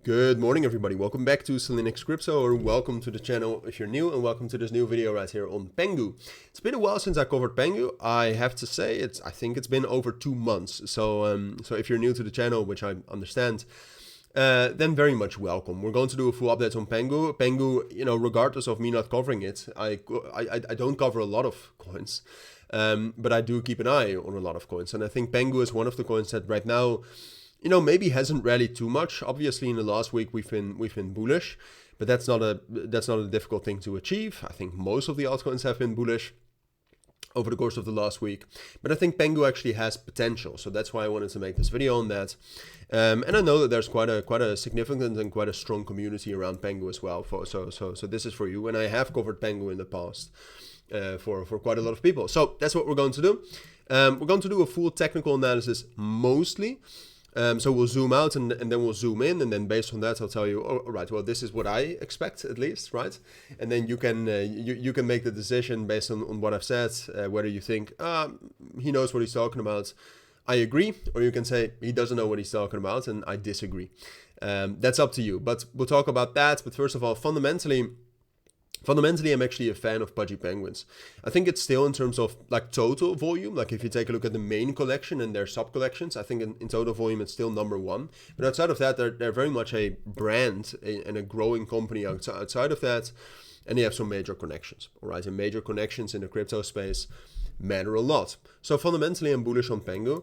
Good morning, everybody. Welcome back to cilinixfxcapital, or welcome to the channel if you're new, and welcome to this new video right here on PENGU. It's been a while since I covered PENGU. I have to say, I think it's been over 2 months. So if you're new to the channel, which I understand, then very much welcome. We're going to do a full update on PENGU. PENGU, regardless of me not covering it, I don't cover a lot of coins, but I do keep an eye on a lot of coins, and I think PENGU is one of the coins that right now, maybe hasn't rallied too much. Obviously, in the last week we've been bullish, but that's not a difficult thing to achieve. I think most of the altcoins have been bullish over the course of the last week, but I think PENGU actually has potential. So that's why I wanted to make this video on that. And I know that there's quite a significant and quite a strong community around PENGU as well. So this is for you, and I have covered PENGU in the past for quite a lot of people. So that's what we're going to do. We're going to do a full technical analysis mostly. So we'll zoom out and then we'll zoom in, and then based on that I'll tell you, all right, well, this is what I expect at least, right? And then you can you can make the decision based on what I've said, whether you think he knows what he's talking about, I agree, or you can say he doesn't know what he's talking about and I disagree. That's up to you, but we'll talk about that. But first of all, fundamentally, I'm actually a fan of Pudgy penguins. I think it's still, in terms of like total volume, like if you take a look at the main collection and their sub collections, I think in total volume it's still #1. But outside of that, they're very much a brand and a growing company outside of that, and they have some major connections. All right, and major connections in the crypto space matter a lot. So fundamentally, I'm bullish on PENGU.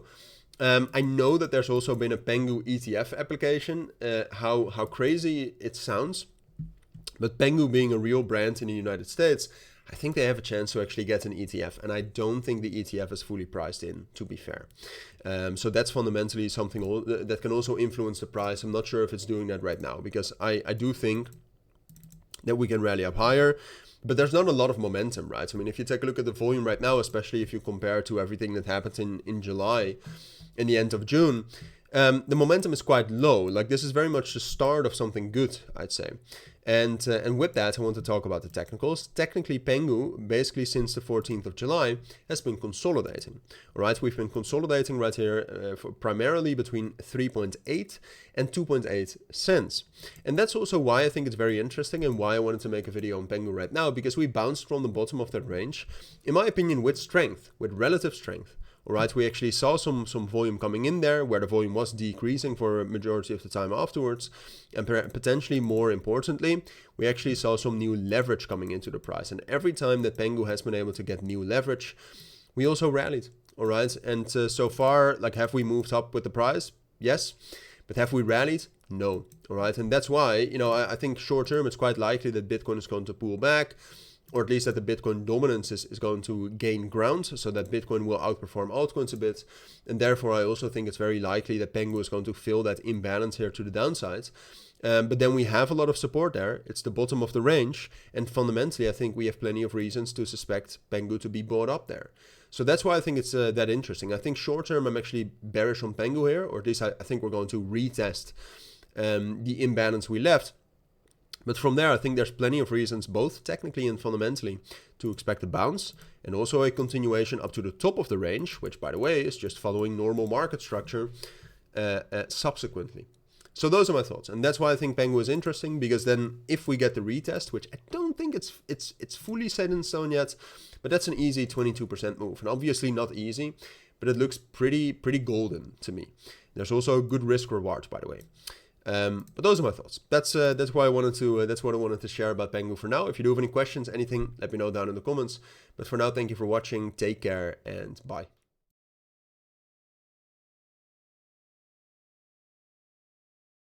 I know that there's also been a PENGU ETF application. How crazy it sounds. But PENGU being a real brand in the United States, I think they have a chance to actually get an ETF. And I don't think the ETF is fully priced in, to be fair. So that's fundamentally something that can also influence the price. I'm not sure if it's doing that right now, because I do think that we can rally up higher. But there's not a lot of momentum, right? I mean, if you take a look at the volume right now, especially if you compare to everything that happened in July and the end of June, the momentum is quite low. Like, this is very much the start of something good, I'd say. And with that, I want to talk about the technicals. Technically, PENGU, basically since the 14th of July, has been consolidating. All right, we've been consolidating right here primarily between 3.8 and 2.8 cents. And that's also why I think it's very interesting and why I wanted to make a video on PENGU right now, because we bounced from the bottom of that range, in my opinion, with strength, with relative strength. All right, we actually saw some volume coming in there, where the volume was decreasing for a majority of the time afterwards. And potentially more importantly, we actually saw some new leverage coming into the price. And every time that PENGU has been able to get new leverage, we also rallied. All right, and so far, like, have we moved up with the price? Yes. But have we rallied? No. All right, and that's why, I think short term it's quite likely that Bitcoin is going to pull back, or at least that the Bitcoin dominance is going to gain ground, so that Bitcoin will outperform altcoins a bit. And therefore, I also think it's very likely that PENGU is going to fill that imbalance here to the downside. But then we have a lot of support there. It's the bottom of the range. And fundamentally, I think we have plenty of reasons to suspect PENGU to be bought up there. So that's why I think it's that interesting. I think short term, I'm actually bearish on PENGU here, or at least I think we're going to retest the imbalance we left. But from there, I think there's plenty of reasons, both technically and fundamentally, to expect a bounce and also a continuation up to the top of the range, which, by the way, is just following normal market structure subsequently. So those are my thoughts, and that's why I think PENGU is interesting, because then if we get the retest, which I don't think it's fully set in stone yet, but that's an easy 22% move, and obviously not easy, but it looks pretty golden to me. There's also a good risk reward, by the way. But those are my thoughts. That's why I wanted to. That's what I wanted to share about PENGU for now. If you do have any questions, anything, let me know down in the comments. But for now, thank you for watching. Take care and bye.